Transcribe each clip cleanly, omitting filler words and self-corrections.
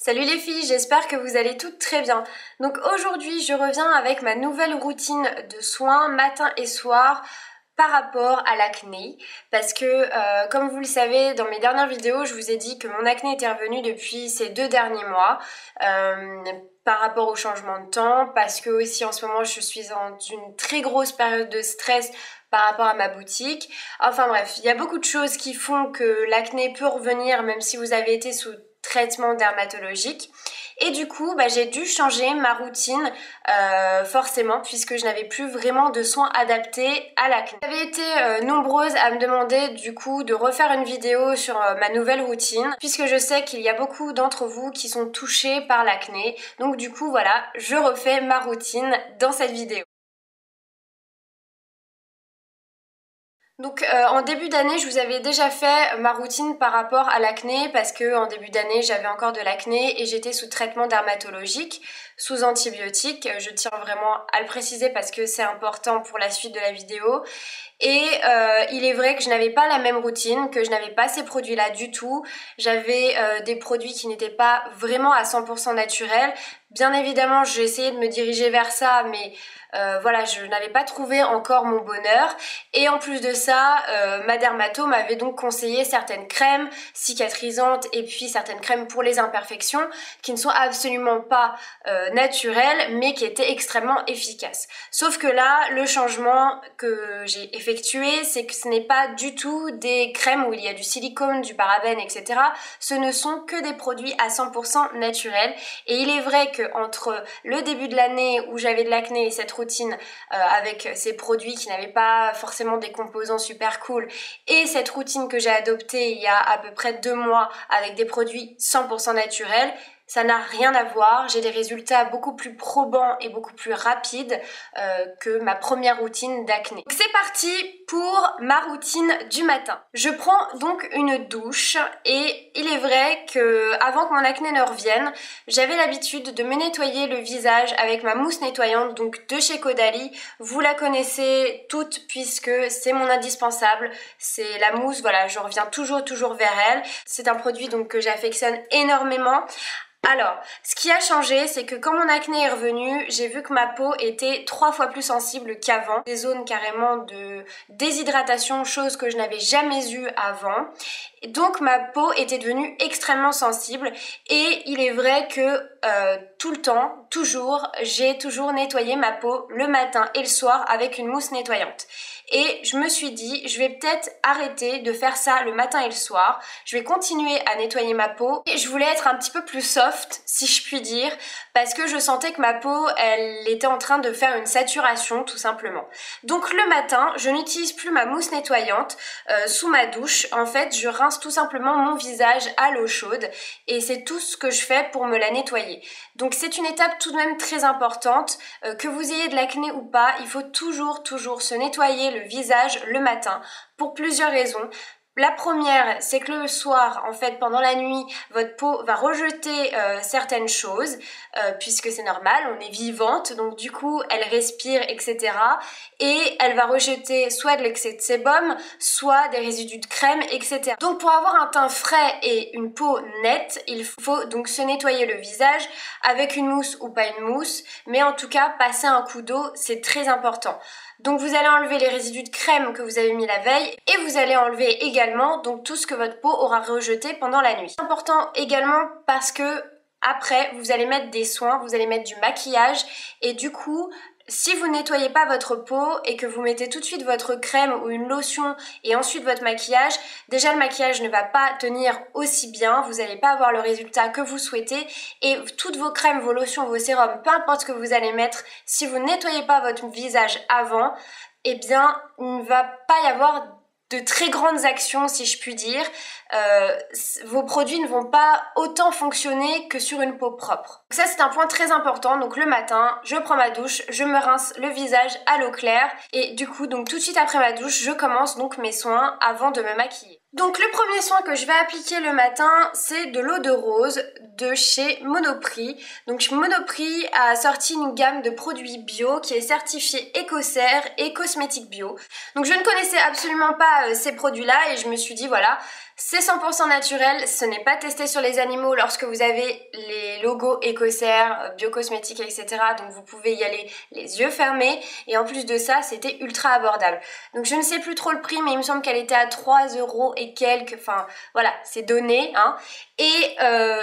Salut les filles, j'espère que vous allez toutes très bien. Donc aujourd'hui, je reviens avec ma nouvelle routine de soins matin et soir par rapport à l'acné parce que comme vous le savez dans mes dernières vidéos je vous ai dit que mon acné était revenu depuis ces 2 derniers mois par rapport au changement de temps, parce que aussi en ce moment je suis dans une très grosse période de stress par rapport à ma boutique. Enfin bref, il y a beaucoup de choses qui font que l'acné peut revenir même si vous avez été sous traitement dermatologique. Et du coup, j'ai dû changer ma routine forcément puisque je n'avais plus vraiment de soins adaptés à l'acné. Vous avez été nombreuses à me demander du coup de refaire une vidéo sur ma nouvelle routine puisque je sais qu'il y a beaucoup d'entre vous qui sont touchés par l'acné. Donc du coup voilà, je refais ma routine dans cette vidéo. Donc en début d'année, je vous avais déjà fait ma routine par rapport à l'acné parce que en début d'année, j'avais encore de l'acné et j'étais sous traitement dermatologique, sous antibiotiques. Je tiens vraiment à le préciser parce que c'est important pour la suite de la vidéo. Et il est vrai que je n'avais pas la même routine, que je n'avais pas ces produits-là du tout. J'avais des produits qui n'étaient pas vraiment à 100% naturels. Bien évidemment, j'ai essayé de me diriger vers ça, mais voilà, je n'avais pas trouvé encore mon bonheur. Et en plus de ça, ma dermato m'avait donc conseillé certaines crèmes cicatrisantes et puis certaines crèmes pour les imperfections qui ne sont absolument pas naturelles, mais qui étaient extrêmement efficaces. Sauf que là, le changement que j'ai effectué, c'est que ce n'est pas du tout des crèmes où il y a du silicone, du parabène, etc. Ce ne sont que des produits à 100% naturels. Et il est vrai que entre le début de l'année où j'avais de l'acné et cette routine avec ces produits qui n'avaient pas forcément des composants super cool, et cette routine que j'ai adoptée il y a à peu près 2 mois avec des produits 100% naturels, ça n'a rien à voir. J'ai des résultats beaucoup plus probants et beaucoup plus rapides que ma première routine d'acné. C'est parti pour ma routine du matin. Je prends donc une douche et il est vrai que avant que mon acné ne revienne, j'avais l'habitude de me nettoyer le visage avec ma mousse nettoyante donc de chez Caudalie. Vous la connaissez toutes puisque c'est mon indispensable. C'est la mousse, voilà, je reviens toujours vers elle. C'est un produit donc que j'affectionne énormément. Alors, ce qui a changé, c'est que quand mon acné est revenu, j'ai vu que ma peau était 3 fois plus sensible qu'avant. Des zones carrément de déshydratation, chose que je n'avais jamais eue avant. Donc ma peau était devenue extrêmement sensible et il est vrai que tout le temps, j'ai toujours nettoyé ma peau le matin et le soir avec une mousse nettoyante. Et je me suis dit, je vais peut-être arrêter de faire ça le matin et le soir. Je vais continuer à nettoyer ma peau. Et je voulais être un petit peu plus soft, si je puis dire, parce que je sentais que ma peau, elle était en train de faire une saturation, tout simplement. Donc le matin, je n'utilise plus ma mousse nettoyante sous ma douche. En fait, je rince tout simplement mon visage à l'eau chaude et c'est tout ce que je fais pour me la nettoyer. Donc c'est une étape tout de même très importante. Que vous ayez de l'acné ou pas, il faut toujours se nettoyer le visage le matin pour plusieurs raisons. La première, c'est que le soir, en fait, pendant la nuit, votre peau va rejeter certaines choses, puisque c'est normal, on est vivante, donc du coup, elle respire, etc. Et elle va rejeter soit de l'excès de sébum, soit des résidus de crème, etc. Donc pour avoir un teint frais et une peau nette, il faut donc se nettoyer le visage avec une mousse ou pas une mousse, mais en tout cas, passer un coup d'eau, c'est très important. Donc vous allez enlever les résidus de crème que vous avez mis la veille et vous allez enlever également donc tout ce que votre peau aura rejeté pendant la nuit. C'est important également parce que après vous allez mettre des soins, vous allez mettre du maquillage et du coup si vous nettoyez pas votre peau et que vous mettez tout de suite votre crème ou une lotion et ensuite votre maquillage, déjà le maquillage ne va pas tenir aussi bien, vous n'allez pas avoir le résultat que vous souhaitez et toutes vos crèmes, vos lotions, vos sérums, peu importe ce que vous allez mettre, si vous ne nettoyez pas votre visage avant, eh bien il ne va pas y avoir de très grandes actions si je puis dire. Vos produits ne vont pas autant fonctionner que sur une peau propre. Donc ça c'est un point très important. Donc le matin, je prends ma douche, je me rince le visage à l'eau claire et du coup donc tout de suite après ma douche, je commence donc mes soins avant de me maquiller. Donc le premier soin que je vais appliquer le matin, c'est de l'eau de rose de chez Monoprix. Donc Monoprix a sorti une gamme de produits bio qui est certifiée Écocert et cosmétique bio. Donc je ne connaissais absolument pas ces produits-là et je me suis dit voilà, c'est 100% naturel, ce n'est pas testé sur les animaux lorsque vous avez les logos Écocert, biocosmétiques, etc. Donc vous pouvez y aller les yeux fermés et en plus de ça, c'était ultra abordable. Donc je ne sais plus trop le prix, mais il me semble qu'elle était à 3 € et quelques, enfin voilà, c'est donné, hein. Et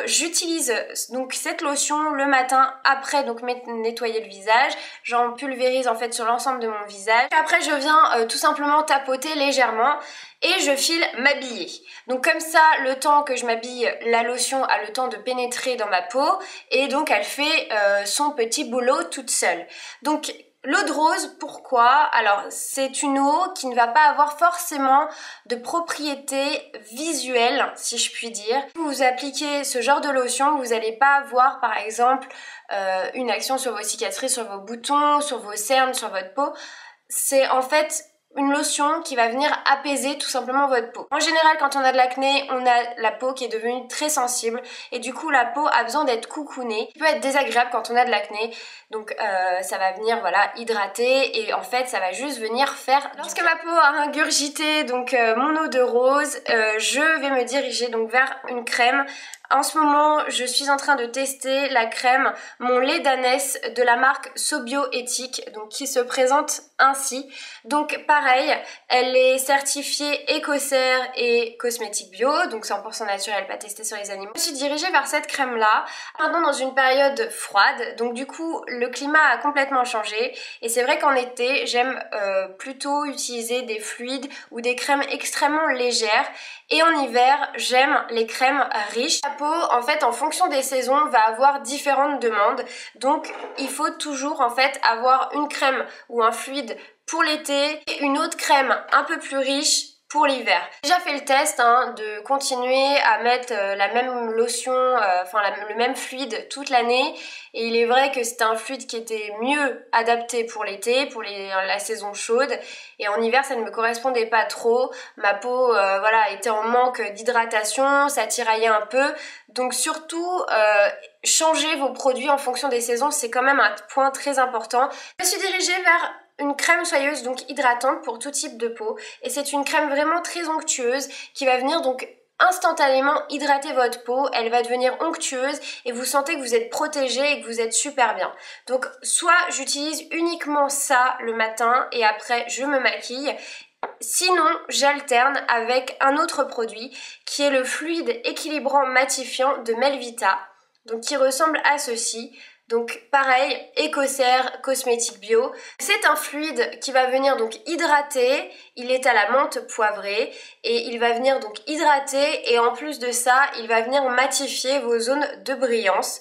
j'utilise donc cette lotion le matin après donc nettoyer le visage. J'en pulvérise en fait sur l'ensemble de mon visage. Après je viens tout simplement tapoter légèrement et je file m'habiller. Donc comme ça, le temps que je m'habille, la lotion a le temps de pénétrer dans ma peau et donc elle fait son petit boulot toute seule. Donc l'eau de rose, pourquoi? Alors c'est une eau qui ne va pas avoir forcément de propriétés visuelles, si je puis dire. Si vous appliquez ce genre de lotion, vous n'allez pas avoir par exemple une action sur vos cicatrices, sur vos boutons, sur vos cernes, sur votre peau. C'est en fait une lotion qui va venir apaiser tout simplement votre peau. En général, quand on a de l'acné, on a la peau qui est devenue très sensible et du coup la peau a besoin d'être coucounée. Ça peut être désagréable quand on a de l'acné, donc ça va venir voilà hydrater et en fait ça va juste venir faire... Lorsque ma peau a ingurgité donc mon eau de rose, je vais me diriger donc vers une crème. En ce moment, je suis en train de tester la crème Mon lait d'ânesse de la marque Sobioéthique, donc qui se présente ainsi. Donc pareil, elle est certifiée Écocert et cosmétique bio, donc 100% naturel, pas testé sur les animaux. Je me suis dirigée vers cette crème-là, maintenant dans une période froide, donc du coup le climat a complètement changé et c'est vrai qu'en été, j'aime plutôt utiliser des fluides ou des crèmes extrêmement légères et en hiver, j'aime les crèmes riches. La peau, en fait, en fonction des saisons, va avoir différentes demandes. Donc, il faut toujours, en fait, avoir une crème ou un fluide pour l'été et une autre crème un peu plus riche pour l'hiver. J'ai déjà fait le test de continuer à mettre la même lotion, le même fluide toute l'année et il est vrai que c'était un fluide qui était mieux adapté pour l'été, pour la saison chaude et en hiver ça ne me correspondait pas trop. Ma peau voilà, était en manque d'hydratation, ça tiraillait un peu donc surtout changer vos produits en fonction des saisons, c'est quand même un point très important. Je me suis dirigée vers une crème soyeuse donc hydratante pour tout type de peau et c'est une crème vraiment très onctueuse qui va venir donc instantanément hydrater votre peau, elle va devenir onctueuse et vous sentez que vous êtes protégé et que vous êtes super bien. Donc soit j'utilise uniquement ça le matin et après je me maquille. Sinon, j'alterne avec un autre produit qui est le fluide équilibrant matifiant de Melvita, donc qui ressemble à ceci. Donc pareil, Écocert, cosmétique bio. C'est un fluide qui va venir donc hydrater, il est à la menthe poivrée et il va venir donc hydrater et en plus de ça, il va venir matifier vos zones de brillance.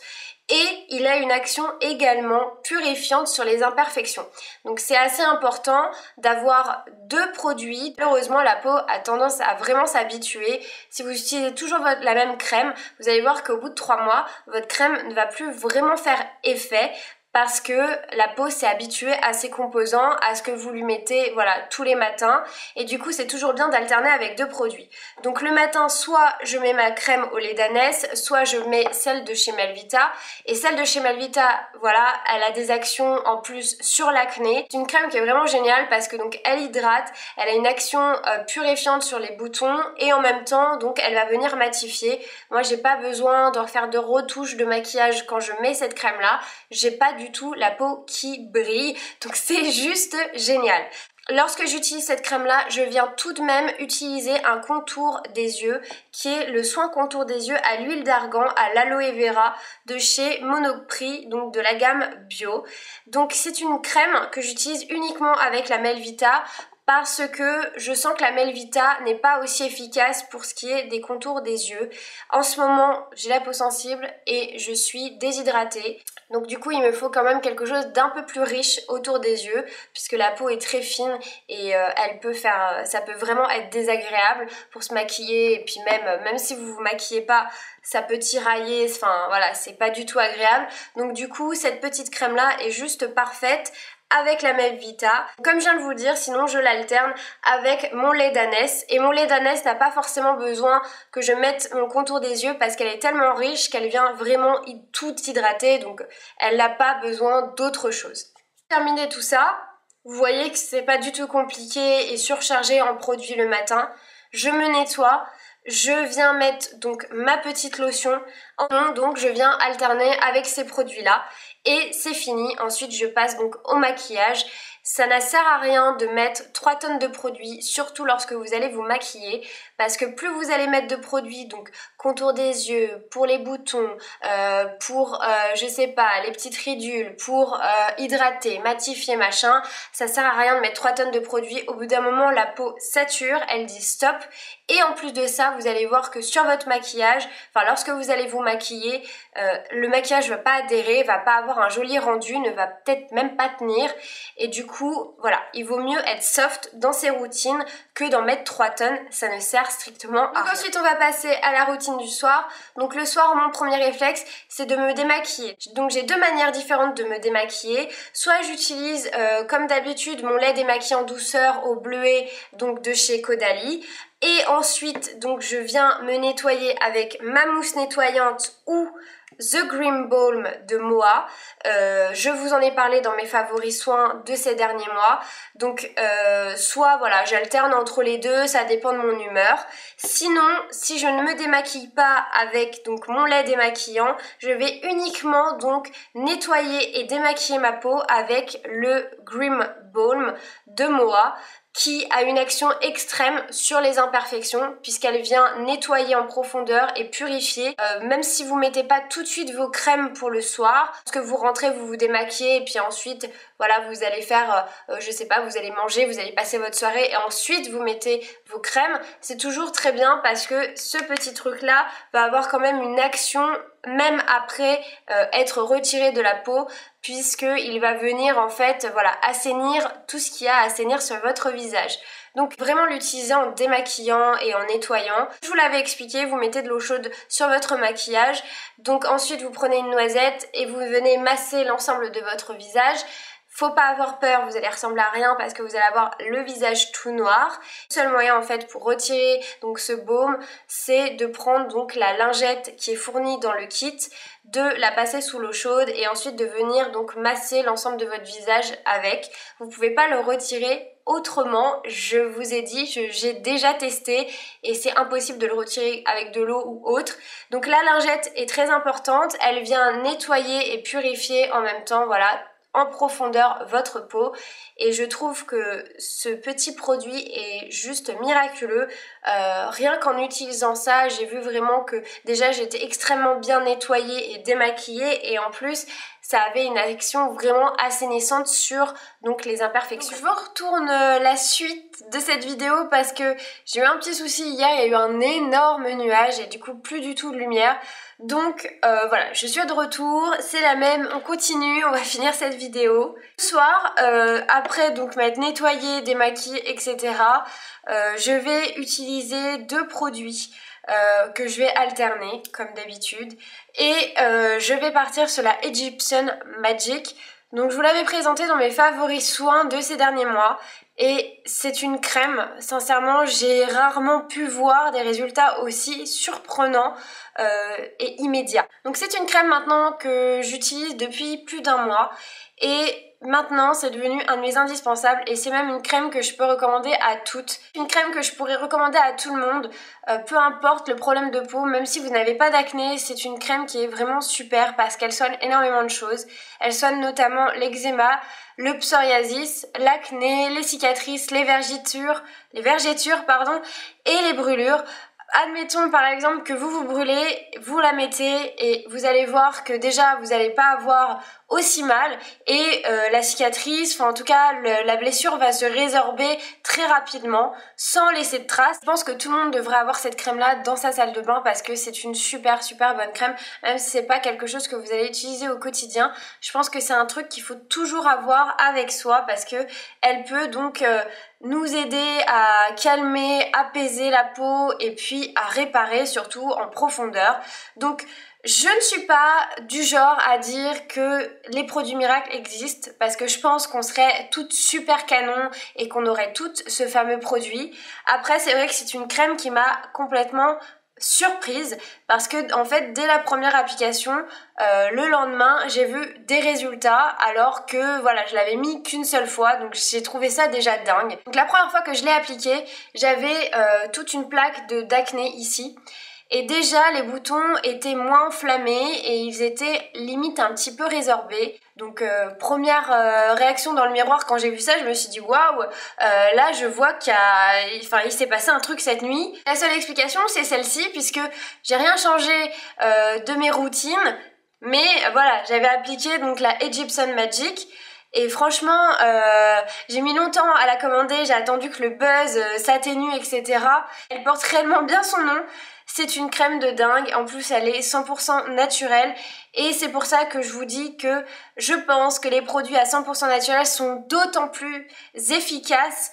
Et il a une action également purifiante sur les imperfections. Donc c'est assez important d'avoir deux produits. Malheureusement, la peau a tendance à vraiment s'habituer. Si vous utilisez toujours la même crème, vous allez voir qu'au bout de 3 mois, votre crème ne va plus vraiment faire effet parce que la peau s'est habituée à ses composants, à ce que vous lui mettez voilà, tous les matins et du coup c'est toujours bien d'alterner avec deux produits. Donc le matin soit je mets ma crème au lait d'ânesse, soit je mets celle de chez Melvita et celle de chez Melvita voilà elle a des actions en plus sur l'acné. C'est une crème qui est vraiment géniale parce que donc elle hydrate, elle a une action purifiante sur les boutons et en même temps donc elle va venir matifier. Moi j'ai pas besoin de refaire de retouches de maquillage quand je mets cette crème là, j'ai pas du tout la peau qui brille, donc c'est juste génial. Lorsque j'utilise cette crème là, je viens tout de même utiliser un contour des yeux qui est le soin contour des yeux à l'huile d'argan à l'aloe vera de chez Monoprix, donc de la gamme bio. Donc c'est une crème que j'utilise uniquement avec la Melvita parce que je sens que la Melvita n'est pas aussi efficace pour ce qui est des contours des yeux. En ce moment, j'ai la peau sensible et je suis déshydratée. Donc du coup, il me faut quand même quelque chose d'un peu plus riche autour des yeux puisque la peau est très fine et ça peut vraiment être désagréable pour se maquiller et puis même si vous vous maquillez pas, ça peut tirailler, enfin voilà, c'est pas du tout agréable. Donc du coup, cette petite crème là est juste parfaite avec la Melvita. Comme je viens de vous le dire, sinon je l'alterne avec mon lait d'ânesse. Et mon lait d'ânesse n'a pas forcément besoin que je mette mon contour des yeux parce qu'elle est tellement riche qu'elle vient vraiment tout hydrater. Donc elle n'a pas besoin d'autre chose. Pour terminer tout ça, vous voyez que c'est pas du tout compliqué et surchargé en produits le matin. Je me nettoie. Je viens mettre donc ma petite lotion, donc je viens alterner avec ces produits-là et c'est fini. Ensuite je passe donc au maquillage. Ça ne sert à rien de mettre 3 tonnes de produits, surtout lorsque vous allez vous maquiller, parce que plus vous allez mettre de produits, donc contour des yeux, pour les boutons, pour je sais pas, les petites ridules, pour hydrater, matifier, machin, ça sert à rien de mettre 3 tonnes de produits. Au bout d'un moment, la peau sature, elle dit stop. Et en plus de ça, vous allez voir que sur votre maquillage, enfin lorsque vous allez vous maquiller, le maquillage va pas adhérer, va pas avoir un joli rendu, ne va peut-être même pas tenir. Et du coup, voilà, il vaut mieux être soft dans ses routines que d'en mettre 3 tonnes, ça ne sert strictement à rien. Donc ensuite, on va passer à la routine du soir. Donc le soir, mon premier réflexe, c'est de me démaquiller. Donc j'ai 2 manières différentes de me démaquiller. Soit j'utilise, comme d'habitude, mon lait démaquillant douceur au bleuet, donc de chez Caudalie. Et ensuite, donc je viens me nettoyer avec ma mousse nettoyante ou The Green Balm de Moa. Je vous en ai parlé dans mes favoris soins de ces derniers mois. Donc soit voilà, j'alterne entre les deux, ça dépend de mon humeur. Sinon, si je ne me démaquille pas avec donc mon lait démaquillant, je vais uniquement donc nettoyer et démaquiller ma peau avec le Green Balm de Moa, qui a une action extrême sur les imperfections puisqu'elle vient nettoyer en profondeur et purifier. Même si vous mettez pas tout de suite vos crèmes pour le soir, parce que vous rentrez, vous vous démaquillez et puis ensuite voilà, vous allez faire, je sais pas, vous allez manger, vous allez passer votre soirée et ensuite vous mettez vos crèmes. C'est toujours très bien parce que ce petit truc là va avoir quand même une action même après être retiré de la peau, puisqu'il va venir en fait voilà, assainir tout ce qu'il y a à assainir sur votre visage. Donc vraiment l'utiliser en démaquillant et en nettoyant. Je vous l'avais expliqué, vous mettez de l'eau chaude sur votre maquillage. Donc ensuite vous prenez une noisette et vous venez masser l'ensemble de votre visage. Faut pas avoir peur, vous allez ressembler à rien parce que vous allez avoir le visage tout noir. Le seul moyen en fait pour retirer donc ce baume, c'est de prendre donc la lingette qui est fournie dans le kit, de la passer sous l'eau chaude et ensuite de venir donc masser l'ensemble de votre visage avec. Vous pouvez pas le retirer autrement, je vous ai dit, j'ai déjà testé et c'est impossible de le retirer avec de l'eau ou autre. Donc la lingette est très importante, elle vient nettoyer et purifier en même temps, voilà, en profondeur votre peau et je trouve que ce petit produit est juste miraculeux. Rien qu'en utilisant ça, j'ai vu vraiment que déjà j'étais extrêmement bien nettoyée et démaquillée et en plus ça avait une action vraiment assainissante sur donc les imperfections. Donc, je vous retourne la suite de cette vidéo parce que j'ai eu un petit souci hier, il y a eu un énorme nuage et du coup plus du tout de lumière. Donc voilà, je suis de retour, c'est la même, on continue, on va finir cette vidéo. Ce soir, après donc m'être nettoyée, démaquillée, etc., je vais utiliser 2 produits que je vais alterner comme d'habitude et je vais partir sur la Egyptian Magic. Donc je vous l'avais présenté dans mes favoris soins de ces derniers mois et c'est une crème, sincèrement j'ai rarement pu voir des résultats aussi surprenants et immédiats. Donc c'est une crème maintenant que j'utilise depuis plus d'1 mois et maintenant c'est devenu un de mes indispensables et c'est même une crème que je peux recommander à toutes. Une crème que je pourrais recommander à tout le monde, peu importe le problème de peau, même si vous n'avez pas d'acné, c'est une crème qui est vraiment super parce qu'elle soigne énormément de choses. Elle soigne notamment l'eczéma, le psoriasis, l'acné, les cicatrices, les vergetures, et les brûlures. Admettons par exemple que vous vous brûlez, vous la mettez et vous allez voir que déjà vous n'allez pas avoir aussi mal et la cicatrice, enfin en tout cas la blessure va se résorber très rapidement sans laisser de traces. Je pense que tout le monde devrait avoir cette crème là dans sa salle de bain parce que c'est une super bonne crème, même si c'est pas quelque chose que vous allez utiliser au quotidien. Je pense que c'est un truc qu'il faut toujours avoir avec soi parce que elle peut donc nous aider à calmer, apaiser la peau et puis à réparer surtout en profondeur. Donc je ne suis pas du genre à dire que les produits miracles existent parce que je pense qu'on serait toutes super canon et qu'on aurait toutes ce fameux produit. Après c'est vrai que c'est une crème qui m'a complètement surprise parce que en fait dès la première application le lendemain j'ai vu des résultats alors que voilà je l'avais mis qu'une seule fois, donc j'ai trouvé ça déjà dingue. Donc la première fois que je l'ai appliqué j'avais toute une plaque d'acné ici. Et déjà les boutons étaient moins enflammés et ils étaient limite un petit peu résorbés. Donc première réaction dans le miroir quand j'ai vu ça, je me suis dit waouh, là je vois il s'est passé un truc cette nuit. La seule explication c'est celle-ci puisque j'ai rien changé de mes routines, mais voilà j'avais appliqué donc la Egyptian Magic. Et franchement, j'ai mis longtemps à la commander, j'ai attendu que le buzz s'atténue, etc. Elle porte réellement bien son nom. C'est une crème de dingue, en plus elle est 100% naturelle et c'est pour ça que je vous dis que je pense que les produits à 100% naturels sont d'autant plus efficaces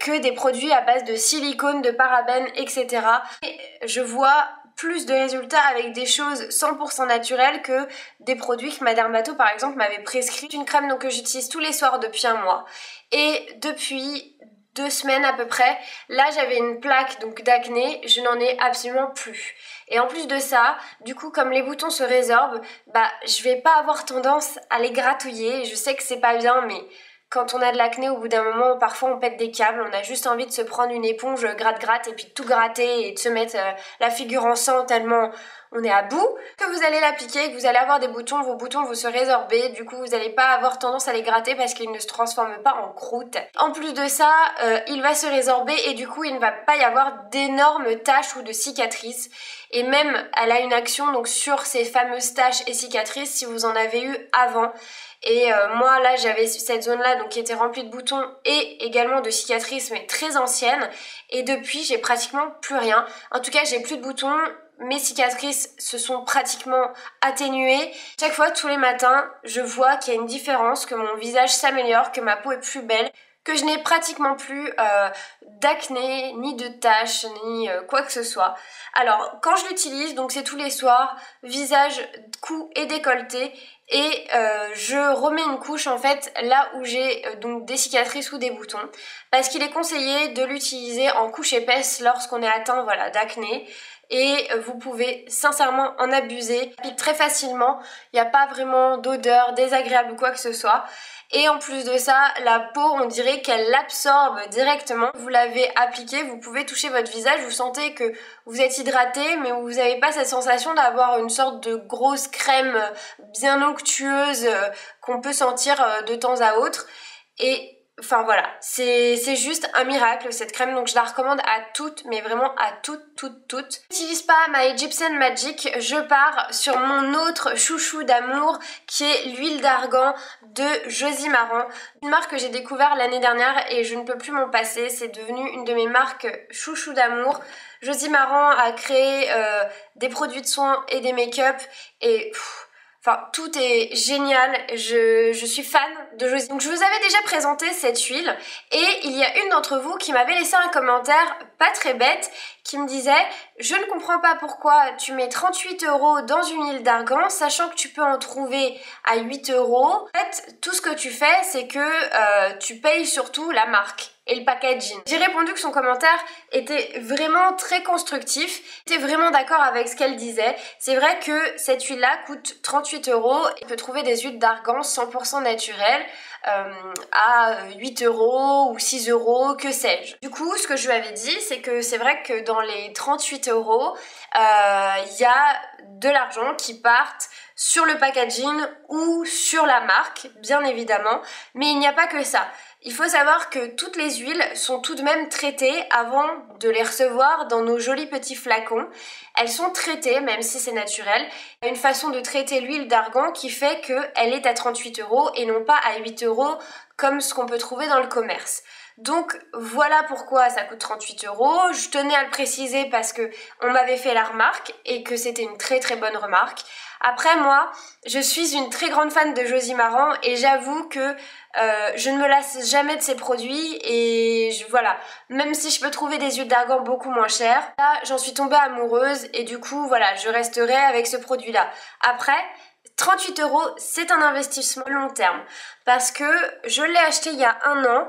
que des produits à base de silicone, de parabènes, etc. Et je vois plus de résultats avec des choses 100% naturelles que des produits que ma dermato par exemple m'avait prescrit. C'est une crème donc, que j'utilise tous les soirs depuis un mois et depuis 2 semaines à peu près, là j'avais une plaque donc d'acné, je n'en ai absolument plus. Et en plus de ça, du coup comme les boutons se résorbent, je vais pas avoir tendance à les gratouiller. Je sais que c'est pas bien mais quand on a de l'acné, au bout d'un moment, parfois on pète des câbles, on a juste envie de se prendre une éponge gratte et puis de tout gratter et de se mettre la figure en sang tellement on est à bout. Que vous allez l'appliquer, que vous allez avoir des boutons, vos boutons vont se résorber, du coup vous n'allez pas avoir tendance à les gratter parce qu'ils ne se transforment pas en croûte. En plus de ça, il va se résorber et du coup il ne va pas y avoir d'énormes taches ou de cicatrices. Et même elle a une action donc sur ces fameuses taches et cicatrices si vous en avez eu avant. Et moi là j'avais cette zone là donc qui était remplie de boutons et également de cicatrices mais très anciennes et depuis j'ai pratiquement plus rien. En tout cas j'ai plus de boutons, mes cicatrices se sont pratiquement atténuées. Chaque fois tous les matins je vois qu'il y a une différence, que mon visage s'améliore, que ma peau est plus belle, que je n'ai pratiquement plus d'acné, ni de taches, ni quoi que ce soit. Alors quand je l'utilise, donc c'est tous les soirs, visage, cou et décolleté, et je remets une couche en fait là où j'ai donc des cicatrices ou des boutons, parce qu'il est conseillé de l'utiliser en couche épaisse lorsqu'on est atteint voilà, d'acné. Et vous pouvez sincèrement en abuser, ça pique très facilement, il n'y a pas vraiment d'odeur désagréable ou quoi que ce soit. Et en plus de ça, la peau, on dirait qu'elle l'absorbe directement. Vous l'avez appliqué, vous pouvez toucher votre visage, vous sentez que vous êtes hydraté, mais vous n'avez pas cette sensation d'avoir une sorte de grosse crème bien onctueuse qu'on peut sentir de temps à autre. Et enfin voilà, c'est juste un miracle cette crème, donc je la recommande à toutes, mais vraiment à toutes. Je n'utilise pas ma Egyptian Magic, je pars sur mon autre chouchou d'amour qui est l'huile d'argan de Josie Maran. Une marque que j'ai découvert l'année dernière et je ne peux plus m'en passer, c'est devenu une de mes marques chouchou d'amour. Josie Maran a créé des produits de soins et des make-up et... Enfin, tout est génial, je suis fan de Josie. Donc je vous avais déjà présenté cette huile et il y a une d'entre vous qui m'avait laissé un commentaire pas très bête qui me disait « Je ne comprends pas pourquoi tu mets 38 € dans une huile d'argan sachant que tu peux en trouver à 8 €. En fait, tout ce que tu fais, c'est que tu payes surtout la marque. » Et le packaging. J'ai répondu que son commentaire était vraiment très constructif. J'étais vraiment d'accord avec ce qu'elle disait. C'est vrai que cette huile-là coûte 38 €. On peut trouver des huiles d'argan 100% naturelles à 8 € ou 6 €, que sais-je. Du coup, ce que je lui avais dit, c'est que c'est vrai que dans les 38 €, il y a de l'argent qui partent sur le packaging ou sur la marque, bien évidemment, mais il n'y a pas que ça. Il faut savoir que toutes les huiles sont tout de même traitées avant de les recevoir dans nos jolis petits flacons. Elles sont traitées, même si c'est naturel. Il y a une façon de traiter l'huile d'argan qui fait qu'elle est à 38 € et non pas à 8 € comme ce qu'on peut trouver dans le commerce. Donc voilà pourquoi ça coûte 38 €. Je tenais à le préciser parce que on m'avait fait la remarque et que c'était une très très bonne remarque. Après moi, je suis une très grande fan de Josie Maran et j'avoue que je ne me lasse jamais de ses produits et voilà, même si je peux trouver des huiles d'argan beaucoup moins chères, là j'en suis tombée amoureuse et du coup voilà, je resterai avec ce produit là. Après 38 € c'est un investissement long terme parce que je l'ai acheté il y a un an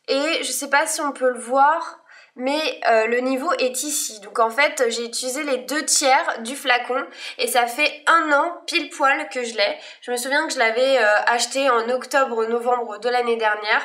et je sais pas si on peut le voir, mais le niveau est ici. Donc en fait j'ai utilisé les 2/3 du flacon et ça fait un an pile poil que je l'ai. Je me souviens que je l'avais acheté en octobre-novembre de l'année dernière.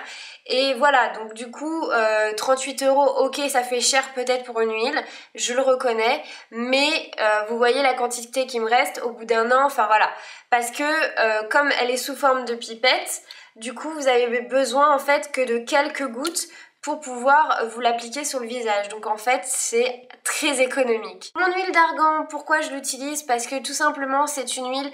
Et voilà, donc du coup 38 €, ok, ça fait cher peut-être pour une huile, je le reconnais, mais vous voyez la quantité qui me reste au bout d'un an, enfin voilà. Parce que comme elle est sous forme de pipette, du coup vous avez besoin en fait que de quelques gouttes pour pouvoir vous l'appliquer sur le visage. Donc en fait c'est très économique. Mon huile d'argan, pourquoi je l'utilise? Parce que tout simplement c'est une huile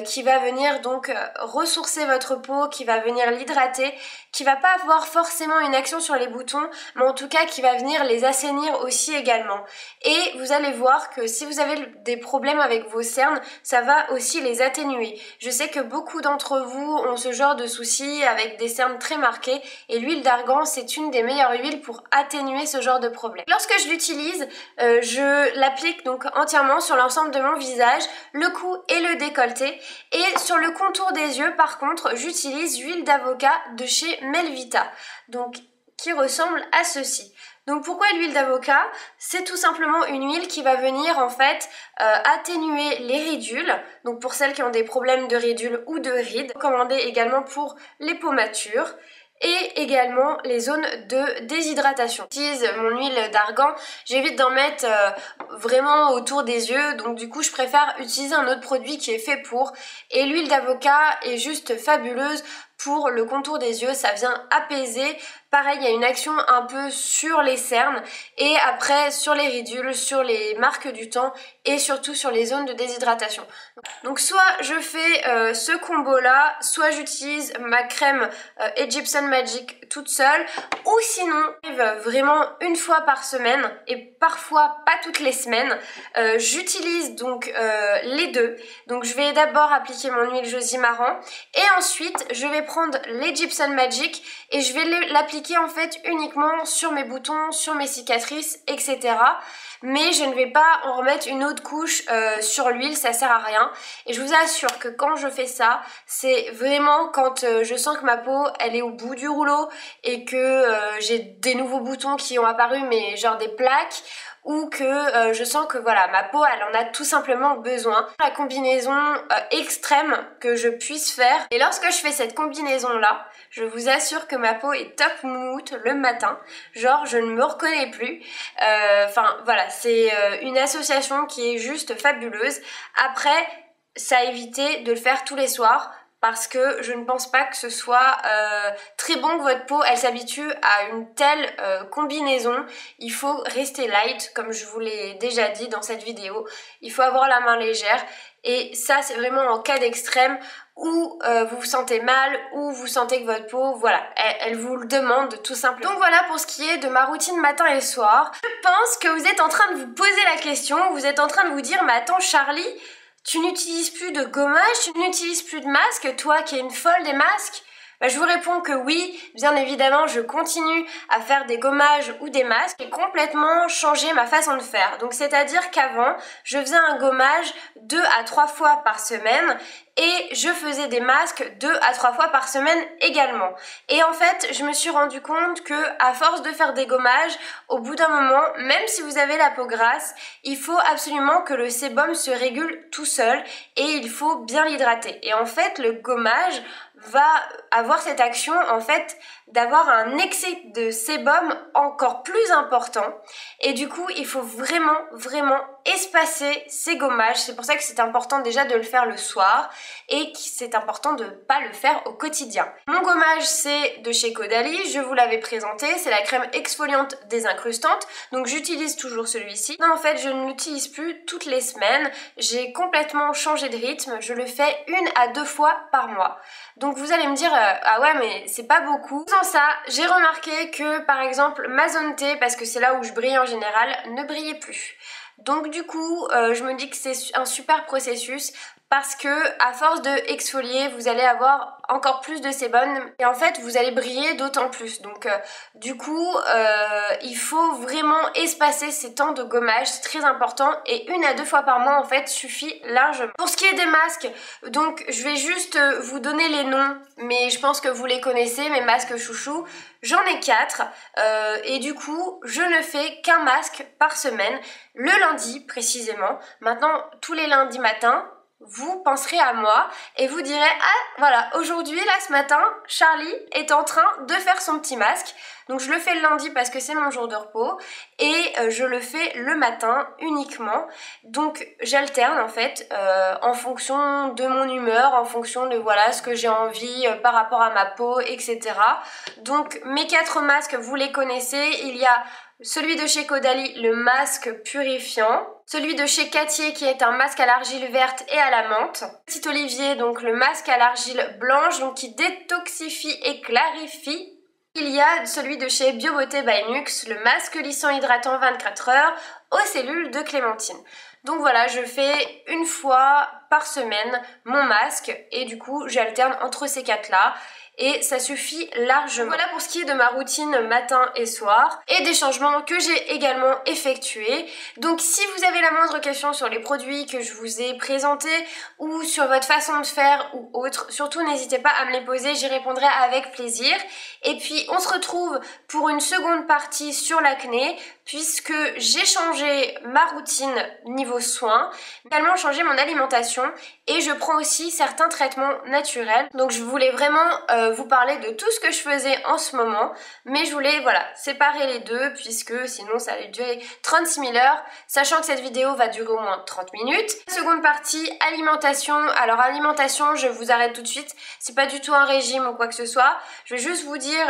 qui va venir donc ressourcer votre peau, qui va venir l'hydrater, qui va pas avoir forcément une action sur les boutons, mais en tout cas qui va venir les assainir aussi également. Et vous allez voir que si vous avez des problèmes avec vos cernes, ça va aussi les atténuer. Je sais que beaucoup d'entre vous ont ce genre de soucis avec des cernes très marquées et l'huile d'argan c'est une des meilleures huiles pour atténuer ce genre de problème. Lorsque je l'utilise, je l'applique donc entièrement sur l'ensemble de mon visage, le cou et le décolleté. Et sur le contour des yeux, par contre, j'utilise l'huile d'avocat de chez Melvita, donc qui ressemble à ceci. Donc pourquoi l'huile d'avocat? C'est tout simplement une huile qui va venir en fait atténuer les ridules, donc pour celles qui ont des problèmes de ridules ou de rides, recommandée également pour les peaux matures, et également les zones de déshydratation. J'utilise mon huile d'argan, j'évite d'en mettre vraiment autour des yeux, donc du coup je préfère utiliser un autre produit qui est fait pour, et l'huile d'avocat est juste fabuleuse pour le contour des yeux, ça vient apaiser. Pareil, il y a une action un peu sur les cernes et après sur les ridules, sur les marques du temps et surtout sur les zones de déshydratation. Donc soit je fais ce combo là, soit j'utilise ma crème Egyptian Magic toute seule, ou sinon vraiment une fois par semaine et parfois pas toutes les semaines. J'utilise donc les deux. Donc je vais d'abord appliquer mon huile Josie Maran et ensuite je vais prendre l'Egyptian Magic et je vais l'appliquer en fait uniquement sur mes boutons, sur mes cicatrices, etc. Mais je ne vais pas en remettre une autre couche sur l'huile, ça sert à rien. Et je vous assure que quand je fais ça, c'est vraiment quand je sens que ma peau elle est au bout du rouleau et que j'ai des nouveaux boutons qui ont apparu, mais genre des plaques, ou que je sens que voilà, ma peau elle en a tout simplement besoin. La combinaison extrême que je puisse faire, et lorsque je fais cette combinaison là, je vous assure que ma peau est top moumoute le matin, genre je ne me reconnais plus. Enfin voilà, c'est une association qui est juste fabuleuse. Après, ça a évité de le faire tous les soirs, parce que je ne pense pas que ce soit très bon que votre peau elle s'habitue à une telle combinaison. Il faut rester light, comme je vous l'ai déjà dit dans cette vidéo. Il faut avoir la main légère, et ça c'est vraiment en cas d'extrême où vous vous sentez mal, ou vous sentez que votre peau, voilà, elle vous le demande tout simplement. Donc voilà pour ce qui est de ma routine matin et soir. Je pense que vous êtes en train de vous poser la question, vous êtes en train de vous dire, mais attends Charlie, tu n'utilises plus de gommage, tu n'utilises plus de masque, toi qui es une folle des masques? Bah, je vous réponds que oui, bien évidemment, je continue à faire des gommages ou des masques et complètement changer ma façon de faire. Donc c'est-à-dire qu'avant, je faisais un gommage 2 à 3 fois par semaine et je faisais des masques 2 à 3 fois par semaine également. Et en fait, je me suis rendu compte que à force de faire des gommages, au bout d'un moment, même si vous avez la peau grasse, il faut absolument que le sébum se régule tout seul et il faut bien l'hydrater. Et en fait, le gommage va avoir cette action en fait d'avoir un excès de sébum encore plus important, et du coup il faut vraiment espacer ces gommages. C'est pour ça que c'est important déjà de le faire le soir et que c'est important de ne pas le faire au quotidien. Mon gommage, c'est de chez Caudalie, je vous l'avais présenté, c'est la crème exfoliante désincrustante, donc j'utilise toujours celui-ci. Non, en fait, je ne l'utilise plus toutes les semaines, j'ai complètement changé de rythme, je le fais 1 à 2 fois par mois. Donc vous allez me dire, ah ouais, mais c'est pas beaucoup. Sans ça, j'ai remarqué que par exemple ma zone T, parce que c'est là où je brille en général, ne brillait plus. Donc du coup, je me dis que c'est un super processus parce que à force de exfolier, vous allez avoir encore plus de sébum et en fait vous allez briller d'autant plus. Donc du coup, il faut vraiment espacer ces temps de gommage, c'est très important et 1 à 2 fois par mois en fait suffit largement. Pour ce qui est des masques, donc je vais juste vous donner les noms, mais je pense que vous les connaissez, mes masques chouchous. J'en ai 4 et du coup je ne fais qu'un masque par semaine, le lundi précisément. Maintenant tous les lundis matins, vous penserez à moi et vous direz ah voilà, aujourd'hui là ce matin Charlie est en train de faire son petit masque, donc je le fais le lundi parce que c'est mon jour de repos et je le fais le matin uniquement, donc j'alterne en fait en fonction de mon humeur, en fonction de voilà ce que j'ai envie par rapport à ma peau, etc. Donc mes 4 masques vous les connaissez, il y a celui de chez Caudalie, le masque purifiant. Celui de chez Cattier qui est un masque à l'argile verte et à la menthe. Petit Olivier, donc le masque à l'argile blanche, donc qui détoxifie et clarifie. Il y a celui de chez BioBeauté by Nux, le masque lissant hydratant 24 heures aux cellules de clémentine. Donc voilà, je fais 1 fois par semaine mon masque et du coup j'alterne entre ces 4 là. Et ça suffit largement. Voilà pour ce qui est de ma routine matin et soir et des changements que j'ai également effectués. Donc si vous avez la moindre question sur les produits que je vous ai présentés ou sur votre façon de faire ou autre, surtout n'hésitez pas à me les poser, j'y répondrai avec plaisir. Et puis on se retrouve pour une seconde partie sur l'acné puisque j'ai changé ma routine niveau soins, également changé mon alimentation et je prends aussi certains traitements naturels. Donc je voulais vraiment vous parler de tout ce que je faisais en ce moment, mais je voulais voilà séparer les deux puisque sinon ça allait durer 36 000 heures, sachant que cette vidéo va durer au moins 30 minutes. Seconde partie, alimentation. Alors alimentation, je vous arrête tout de suite, c'est pas du tout un régime ou quoi que ce soit, je vais juste vous dire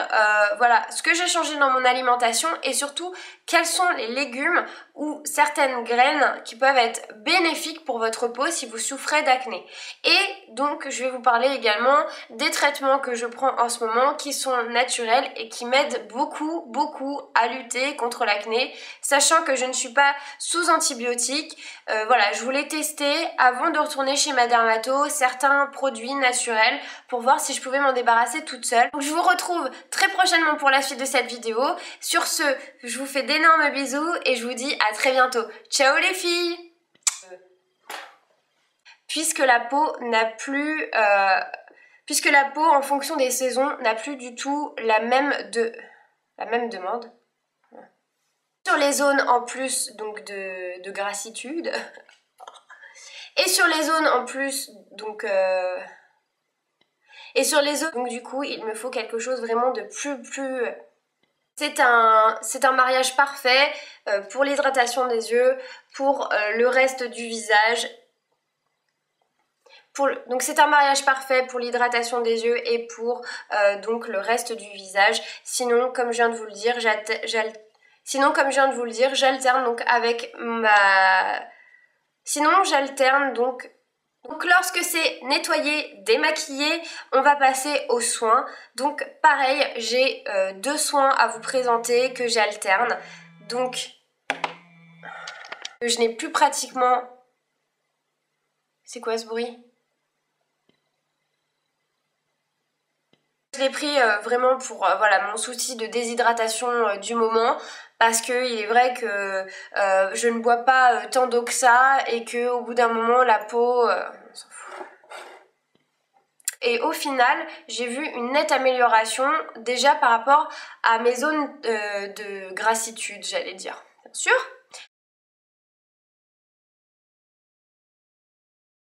voilà ce que j'ai changé dans mon alimentation et surtout quels sont les légumes ou certaines graines qui peuvent être bénéfiques pour votre peau si vous souffrez d'acné. Et donc je vais vous parler également des traitements que je prends en ce moment qui sont naturels et qui m'aident beaucoup à lutter contre l'acné, sachant que je ne suis pas sous antibiotiques. Voilà, je voulais tester avant de retourner chez ma dermato certains produits naturels pour voir si je pouvais m'en débarrasser toute seule. Donc je vous retrouve très prochainement pour la suite de cette vidéo. Sur ce, je vous fais d'énormes bisous et je vous dis à très bientôt. Ciao les filles! Puisque la peau n'a plus... puisque la peau, en fonction des saisons, n'a plus du tout la même demande. Sur les zones en plus donc de grassitude, et sur les zones en plus donc... et sur les zones, donc du coup, il me faut quelque chose vraiment de plus... C'est un mariage parfait pour l'hydratation des yeux, pour le reste du visage. Donc c'est un mariage parfait pour l'hydratation des yeux et pour donc le reste du visage. Sinon, comme je viens de vous le dire, j'alterne donc avec ma... Sinon, j'alterne donc... Donc lorsque c'est nettoyé, démaquillé, on va passer aux soins. Donc pareil, j'ai 2 soins à vous présenter que j'alterne. Donc je n'ai plus pratiquement... C'est quoi ce bruit? Je l'ai pris vraiment pour voilà, mon souci de déshydratation du moment parce que il est vrai que je ne bois pas tant d'eau que ça et que au bout d'un moment la peau on s'en fout. Et au final, j'ai vu une nette amélioration déjà par rapport à mes zones de grassitude, j'allais dire. Bien sûr.